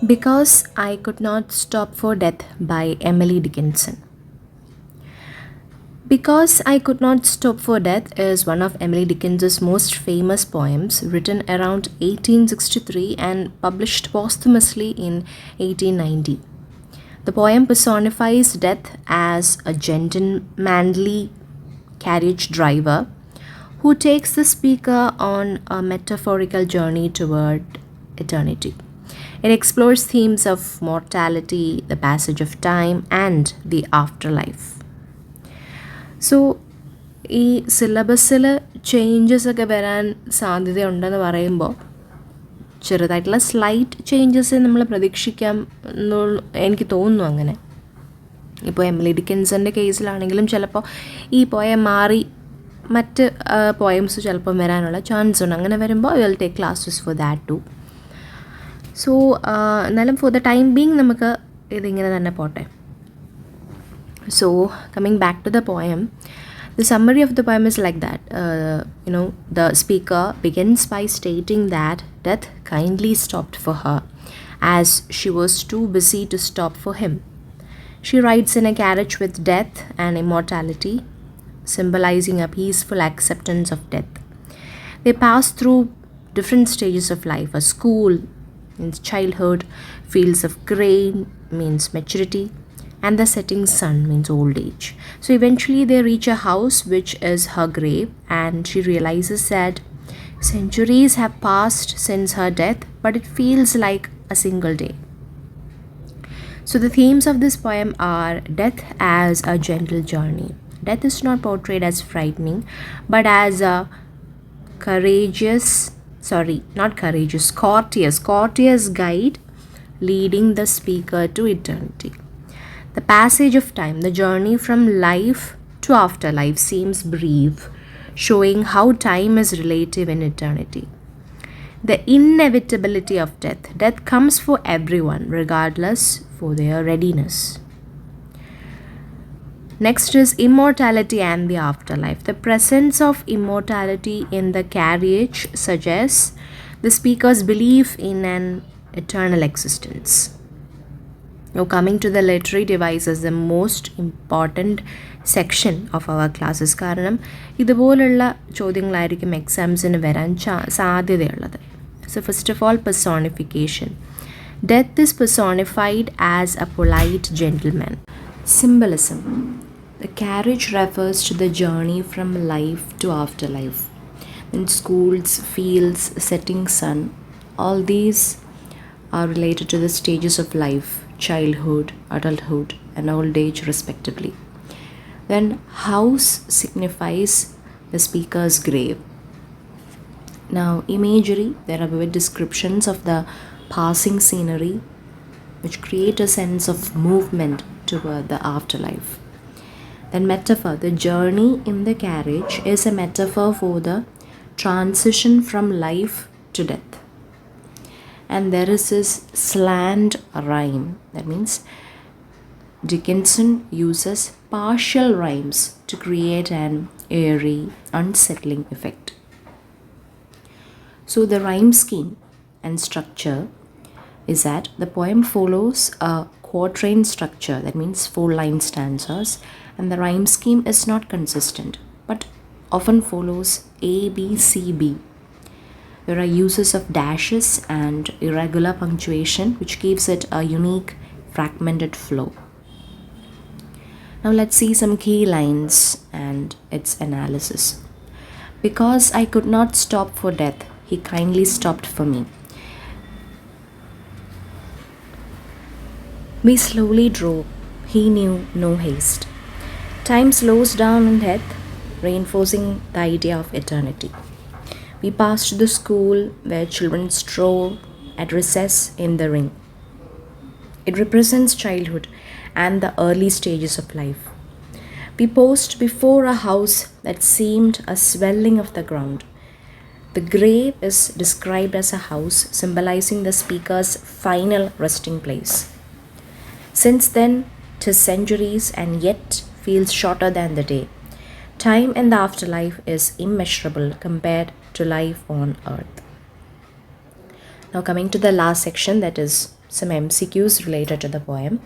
Because I Could Not Stop for Death by Emily Dickinson. Because I Could Not Stop for Death is one of Emily Dickinson's most famous poems, written around 1863 and published posthumously in 1890. The poem personifies death as a gentlemanly carriage driver who takes the speaker on a metaphorical journey toward eternity. It explores themes of mortality, the passage of time, and the afterlife. So ഈ സിലബസിൽ changes ഒക്കെ വരാൻ സാധ്യതയുണ്ടെന്ന് പറയുമ്പോൾ ചെറുതായിട്ടുള്ള slight changes നമ്മൾ പ്രതീക്ഷിക്കാം എനിക്ക് തോന്നുന്നു അങ്ങനെ. ഇപ്പോൾ എമിലി ഡിക്കിൻസൻ്റെ കേസിലാണെങ്കിലും ചിലപ്പോൾ ഈ പോയം മാറി മറ്റ് പോയംസ് ചിലപ്പം വരാനുള്ള ചാൻസ് ഉണ്ട്. അങ്ങനെ വരുമ്പോൾ will take classes for that too. So എന്നാലും ഫോർ ദ ടൈം ബീങ് നമുക്ക് ഇതിങ്ങനെ തന്നെ പോട്ടെ. So, coming back to the poem, the summary of the poem is like that. The speaker begins by stating that death kindly stopped for her, as she was too busy to stop for him. She rides in a carriage with death and immortality, symbolizing a peaceful acceptance of death. They pass through different stages of life. A school means childhood, fields of grain means maturity, and the setting sun means old age. So eventually they reach a house which is her grave, and she realizes that centuries have passed since her death, but it feels like a single day. So the themes of this poem are death as a gentle journey. Death is not portrayed as frightening, but as a courteous guide leading the speaker to eternity. The passage of time, the journey from life to afterlife, seems brief, showing how time is relative in eternity. The inevitability of death. Death comes for everyone, regardless for their readiness. Next is immortality and the afterlife. The presence of immortality in the carriage suggests the speaker's belief in an eternal existence. Now, coming to the literary devices, the most important section of our classes. കാരണം ഇതുപോലുള്ള ചോദ്യങ്ങളായിരിക്കും എക്സാംസിന് വരാൻ സാധ്യതയുള്ളത്. So first of all, personification. Death is personified as a polite gentleman. Symbolism. The carriage refers to the journey from life to afterlife. In schools, fields, setting sun, all these are related to the stages of life: childhood, adulthood, and old age respectively. Then house signifies the speaker's grave. Now imagery, there are vivid descriptions of the passing scenery which create a sense of movement toward the afterlife. Then metaphor, the journey in the carriage is a metaphor for the transition from life to death. And there is this slant rhyme. That means Dickinson uses partial rhymes to create an eerie, unsettling effect. So the rhyme scheme and structure is that the poem follows a quatrain structure. That means 4-line stanzas, and the rhyme scheme is not consistent, but often follows A, B, C, B. There are uses of dashes and irregular punctuation, which gives it a unique, fragmented flow. Now let's see some key lines and its analysis. Because I could not stop for death, he kindly stopped for me. We slowly drove, he knew no haste. Time slows down in death, reinforcing the idea of eternity. We passed the school where children stroll at recess in the ring. It represents childhood and the early stages of life. We paused before a house that seemed a swelling of the ground. The grave is described as a house, symbolizing the speaker's final resting place. Since then, 'tis centuries and yet feels shorter than the day. Time in the afterlife is immeasurable compared to life on earth. Now coming to the last section, that is Some MCQs related to the poem.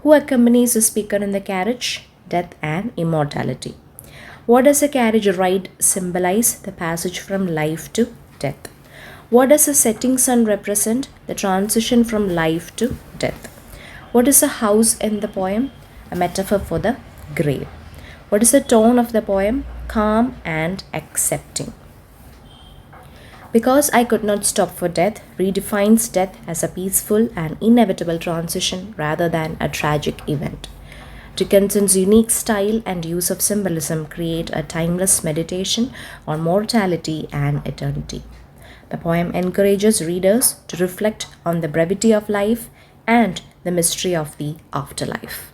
Who accompanies the speaker in the carriage? Death and immortality. What does a carriage ride symbolize? The passage from life to death. What does a setting sun represent? The transition from life to death. What is a house in the poem? A metaphor for the grave. What is the tone of the poem? Calm and accepting. Because I Could Not Stop for Death redefines death as a peaceful and inevitable transition rather than a tragic event. Dickinson's unique style and use of symbolism create a timeless meditation on mortality and eternity. The poem encourages readers to reflect on the brevity of life and the mystery of the afterlife.